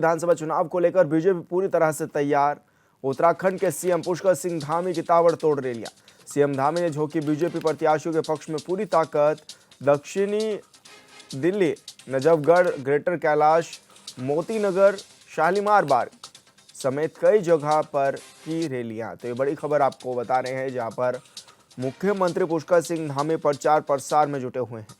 विधानसभा चुनाव को लेकर बीजेपी पूरी तरह से तैयार। उत्तराखंड के सीएम पुष्कर सिंह धामी की ताबड़तोड़ रैलियां। सीएम धामी ने झोंकी बीजेपी प्रत्याशियों के पक्ष में पूरी ताकत। दक्षिणी दिल्ली, नजफगढ़, ग्रेटर कैलाश, मोती नगर, शालीमार बाग समेत कई जगह पर की रैलियां। तो ये बड़ी खबर आपको बता रहे हैं, जहां पर मुख्यमंत्री पुष्कर सिंह धामी प्रचार प्रसार में जुटे हुए हैं।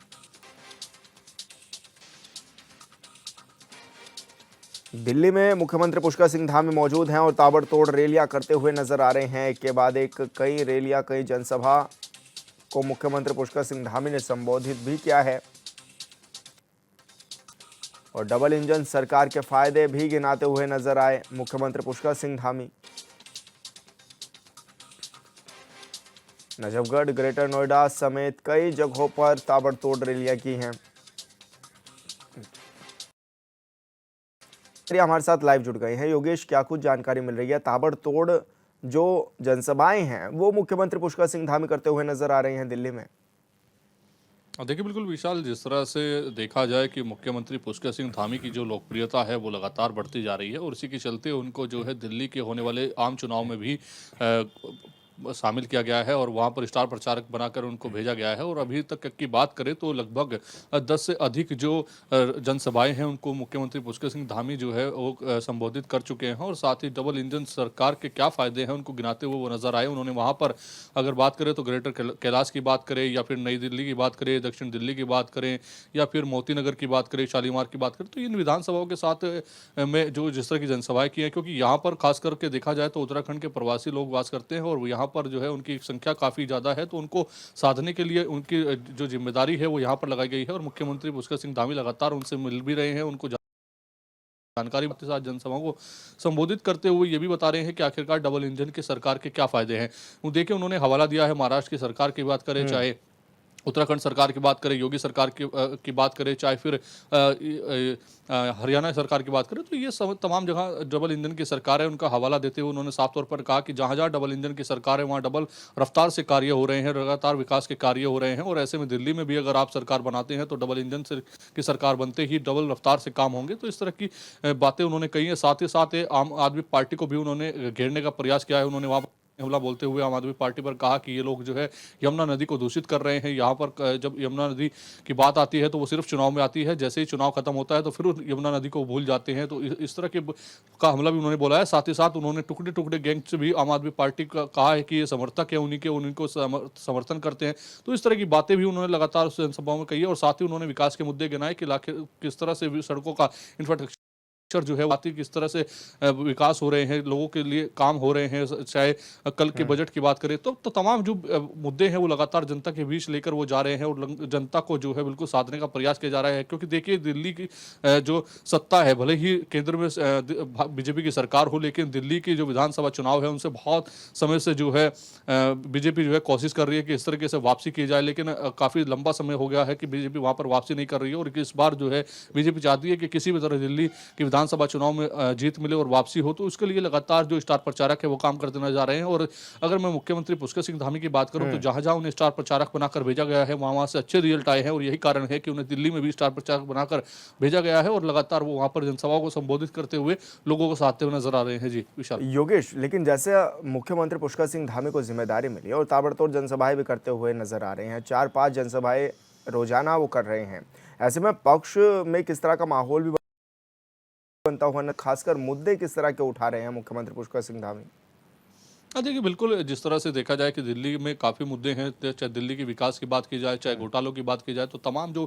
दिल्ली में मुख्यमंत्री पुष्कर सिंह धामी मौजूद हैं और ताबड़तोड़ रैलियां करते हुए नजर आ रहे हैं। एक के बाद एक कई रैलियां, कई जनसभा को मुख्यमंत्री पुष्कर सिंह धामी ने संबोधित भी किया है और डबल इंजन सरकार के फायदे भी गिनाते हुए नजर आए मुख्यमंत्री पुष्कर सिंह धामी। नजफगढ़, ग्रेटर नोएडा समेत कई जगहों पर ताबड़तोड़ रैलियां की हैं। हमारे साथ लाइव जुड़ गए हैं योगेश, क्या कुछ जानकारी मिल रही है? ताबड़तोड़ जो जनसभाएं हैं वो मुख्यमंत्री पुष्कर सिंह धामी करते हुए नजर आ रहे हैं दिल्ली में। देखिए बिल्कुल विशाल, जिस तरह से देखा जाए कि मुख्यमंत्री पुष्कर सिंह धामी की जो लोकप्रियता है वो लगातार बढ़ती जा रही है और इसी के चलते उनको जो है दिल्ली के होने वाले आम चुनाव में भी शामिल किया गया है और वहां पर स्टार प्रचारक बनाकर उनको भेजा गया है। और अभी तक की बात करें तो लगभग 10 से अधिक जो जनसभाएं हैं उनको मुख्यमंत्री पुष्कर सिंह धामी जो है वो संबोधित कर चुके हैं और साथ ही डबल इंजन सरकार के क्या फायदे हैं उनको गिनाते हुए वो नजर आए। उन्होंने वहां पर अगर बात करें तो ग्रेटर कैलाश की बात करें या फिर नई दिल्ली की बात करें, दक्षिण दिल्ली की बात करें या फिर मोती नगर की बात करें, शालीमार की बात करें, तो इन विधानसभाओं के साथ में जो जिस तरह की जनसभाएं की हैं, क्योंकि यहाँ पर खास करके देखा जाए तो उत्तराखंड के प्रवासी लोग वास करते हैं और यहाँ पर जो है उनकी संख्या काफ़ी ज़्यादा है, तो उनको साधने के लिए उनकी जो जिम्मेदारी है वो यहाँ पर लगाई गई है और मुख्यमंत्री पुष्कर सिंह धामी लगातार उनसे मिल भी रहे हैं, उनको जानकारी के साथ जनसभाओं को संबोधित करते हुए ये भी बता रहे हैं कि आखिरकार डबल इंजन की सरकार के क्या फायदे हैं। वो देखिए, उन्होंने हवाला दिया है महाराष्ट्र की सरकार की बात करें, चाहे उत्तराखंड सरकार की बात करें, योगी सरकार की बात करें, चाहे फिर हरियाणा सरकार की बात करें, तो ये सब तमाम जगह डबल इंजन की सरकार है। उनका हवाला देते हुए उन्होंने साफ तौर पर कहा कि जहां जहां डबल इंजन की सरकार है वहां डबल रफ्तार से कार्य हो रहे हैं, लगातार विकास के कार्य हो रहे हैं और ऐसे में दिल्ली में भी अगर आप सरकार बनाते हैं तो डबल इंजन की सरकार बनते ही डबल रफ्तार से काम होंगे। तो इस तरह की बातें उन्होंने कही है। साथ ही साथ आम आदमी पार्टी को भी उन्होंने घेरने का प्रयास किया है। उन्होंने वहां हमला बोलते हुए आम आदमी पार्टी पर कहा कि ये लोग जो है यमुना नदी को दूषित कर रहे हैं। यहाँ पर जब यमुना नदी की बात आती है तो वो सिर्फ चुनाव में आती है, जैसे ही चुनाव खत्म होता है तो फिर यमुना नदी को भूल जाते हैं। तो इस तरह के का हमला भी उन्होंने बोला है। साथ ही साथ उन्होंने टुकड़े टुकड़े गैंग से भी आम आदमी पार्टी का कहा है कि ये समर्थक है उनको समर्थन करते हैं। तो इस तरह की बातें भी उन्होंने लगातार जनसभाओं में कही है और साथ ही उन्होंने विकास के मुद्दे गिनाए कि किस तरह से सड़कों का इंफ्रास्ट्रक्चर जो है बात किस तरह से विकास हो रहे हैं, लोगों के लिए काम हो रहे हैं, चाहे कल के बजट की बात करें तो तमाम जो मुद्दे हैं वो लगातार जनता के बीच लेकर वो जा रहे हैं और जनता को जो है बिल्कुल साधने का प्रयास किया जा रहा है। क्योंकि देखिए, दिल्ली की जो सत्ता है, भले ही केंद्र में बीजेपी की सरकार हो, लेकिन दिल्ली की जो विधानसभा चुनाव है उनसे बहुत समय से जो है बीजेपी जो है कोशिश कर रही है कि इस तरीके से वापसी की जाए, लेकिन काफ़ी लंबा समय हो गया है कि बीजेपी वहाँ पर वापसी नहीं कर रही है और इस बार जो है बीजेपी चाहती है कि किसी भी तरह दिल्ली की विधानसभा चुनाव में जीत मिले और वापसी हो। तो उसके लिए लगातार जो स्टार प्रचारक है वो काम करते नजर आ रहे हैं। और अगर मैं मुख्यमंत्री पुष्कर सिंह धामी की बात करूं तो जहां जहां उन्हें स्टार प्रचारक बनाकर भेजा गया है वहां से अच्छे रिजल्ट आए हैं और यही कारण है कि उन्हें दिल्ली में भी स्टार प्रचारक बनाकर भेजा गया है और लगातार वो वहां पर जनसभाओं को संबोधित करते हुए लोगों को साधते हुए नजर आ रहे हैं। जी विशाल। योगेश, लेकिन जैसे मुख्यमंत्री पुष्कर सिंह धामी को जिम्मेदारी मिली और ताबड़तोड़ जनसभाएं भी करते हुए नजर आ रहे हैं, 4-5 जनसभाएं रोजाना वो कर रहे हैं, ऐसे में पक्ष में किस तरह का माहौल भी बनता हुआ, खासकर मुद्दे किस तरह के उठा रहे हैं मुख्यमंत्री पुष्कर सिंह धामी? देखिए बिल्कुल, जिस तरह से देखा जाए कि दिल्ली में काफ़ी मुद्दे हैं, चाहे दिल्ली के विकास की बात की जाए, चाहे घोटालों की बात की जाए, तो तमाम जो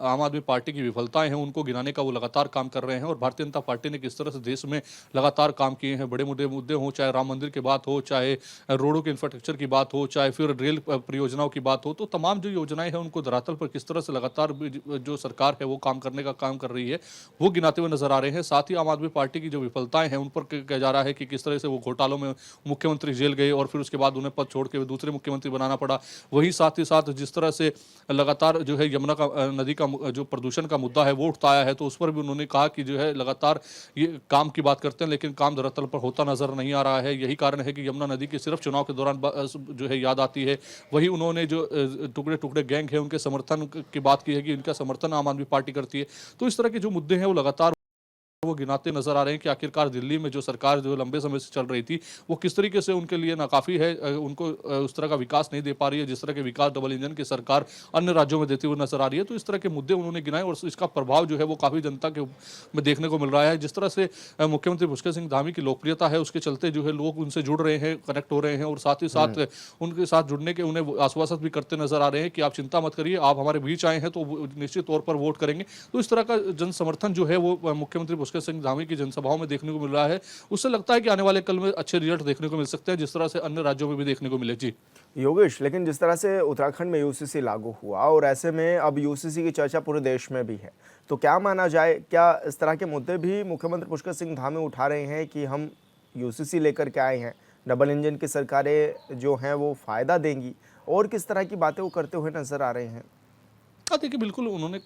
आम आदमी पार्टी की विफलताएं हैं उनको गिनाने का वो लगातार काम कर रहे हैं। और भारतीय जनता पार्टी ने किस तरह से देश में लगातार काम किए हैं, बड़े मुद्दे मुद्दे हों, चाहे राम मंदिर की बात हो, चाहे रोडों के इंफ्रास्ट्रक्चर की बात हो, चाहे फिर रेल परियोजनाओं की बात हो, तो तमाम जो योजनाएं हैं उनको धरातल पर किस तरह से लगातार जो सरकार है वो काम करने का काम कर रही है वो गिनाते हुए नजर आ रहे हैं। साथ ही आम आदमी पार्टी की जो विफलताएं हैं उन पर कहा जा रहा है कि किस तरह से वो घोटालों में मुख्यमंत्री जेल गए और फिर उसके बाद उन्हें पद छोड़ के दूसरे मुख्यमंत्री बनाना पड़ा। वही साथ ही साथ जिस तरह से लगातार जो है यमुना का नदी का जो प्रदूषण का मुद्दा है वो उठता आया है, तो उस पर भी उन्होंने कहा कि जो है लगातार ये काम की बात करते हैं लेकिन काम धरातल पर होता नजर नहीं आ रहा है। यही कारण है कि यमुना नदी की सिर्फ चुनाव के दौरान जो है याद आती है। वही उन्होंने जो टुकड़े टुकड़े गैंग है उनके समर्थन की बात की है कि इनका समर्थन आम आदमी पार्टी करती है। तो इस तरह के जो मुद्दे हैं वो लगातार वो गिनाते नजर आ रहे हैं कि आखिरकार दिल्ली में जो सरकार जो लंबे समय से चल रही थी वो किस तरीके से उनके लिए नाकाफी है, उनको उस तरह का विकास नहीं दे पा रही है जिस तरह के विकास डबल इंजन की सरकार अन्य राज्यों में देती हुई नजर आ रही है। तो इस तरह के मुद्दे उन्होंने गिनाए और इसका प्रभाव जो है वो काफी जनता के में देखने को मिल रहा है। जिस तरह से मुख्यमंत्री पुष्कर सिंह धामी की लोकप्रियता है उसके चलते जो है लोग उनसे जुड़ रहे हैं, कनेक्ट हो रहे हैं और साथ ही साथ उनके साथ जुड़ने के उन्हें आश्वासन भी करते नजर आ रहे हैं कि आप चिंता मत करिए, आप हमारे बीच आए हैं तो निश्चित तौर पर वोट करेंगे। तो इस तरह का जन समर्थन जो है वो मुख्यमंत्री पुष्कर सिंह धामी की जनसभाओं में देखने को मिल रहा है। उससे लगता है कि आने वाले कल में अच्छे रिजल्ट देखने को मिल सकते हैं जिस तरह से अन्य राज्यों में भी देखने को मिले। जी योगेश, लेकिन जिस तरह से उत्तराखंड में यूसीसी लागू हुआ और ऐसे में अब यूसीसी की चर्चा पूरे देश में भी है, तो क्या माना जाए, क्या इस तरह के मुद्दे भी मुख्यमंत्री पुष्कर सिंह धामी उठा रहे हैं कि हम यूसीसी लेकर के आए हैं, डबल इंजन की सरकारें जो हैं वो फायदा देंगी, और किस तरह की बातें वो करते हुए नजर आ रहे हैं? हाँ देखिए, बिल्कुल उन्होंने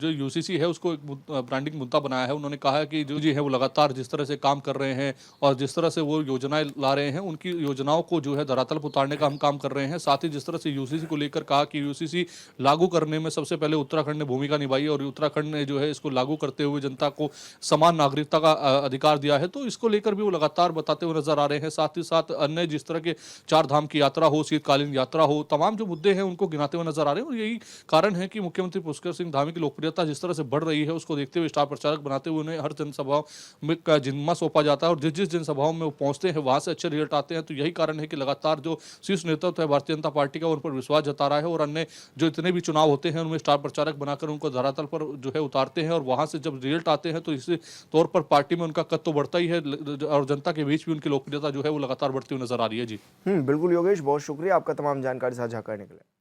जो यूसीसी है उसको एक ब्रांडिंग मुद्दा बनाया है। उन्होंने कहा है कि जो जी है वो लगातार जिस तरह से काम कर रहे हैं और जिस तरह से वो योजनाएं ला रहे हैं उनकी योजनाओं को जो है धरातल पर उतारने का हम काम कर रहे हैं। साथ ही जिस तरह से यूसीसी को लेकर कहा कि यूसीसी लागू करने में सबसे पहले उत्तराखंड ने भूमिका निभाई और उत्तराखंड ने जो है इसको लागू करते हुए जनता को समान नागरिकता का अधिकार दिया है। तो इसको लेकर भी वो लगातार बताते हुए नजर आ रहे हैं। साथ ही साथ अन्य जिस तरह के 4 धाम की यात्रा हो, शीतकालीन यात्रा हो, तमाम जो मुद्दे हैं उनको गिनाते हुए नजर आ रहे हैं। और यही कारण है कि मुख्यमंत्री पुष्कर सिंह धामी की लोकप्रियता जिस तरह से बढ़ रही है उसको देखते हुए स्टार प्रचारक बनाते हुए उन्हें हर जनसभाओं में का जिम्मा सौंपा जाता है और जिस जिस जनसभाओं में वो पहुंचते हैं वहां से अच्छे रिजल्ट आते हैं। तो यही कारण है कि लगातार जो शीर्ष नेतृत्व है भारतीय जनता पार्टी का उन पर विश्वास जता रहा है और अन्य जो इतने भी चुनाव होते हैं उनमें स्टार प्रचारक बनाकर उनको धरातल पर जो है उतारते हैं और वहां से जब रिजल्ट आते हैं तो इस तौर पर पार्टी में उनका कद तो बढ़ता ही है और जनता के बीच भी उनकी लोकप्रियता जो है वो लगातार बढ़ती हुई नजर आ रही है। जी बिल्कुल योगेश, बहुत शुक्रिया आपका तमाम जानकारी साझा करने के लिए।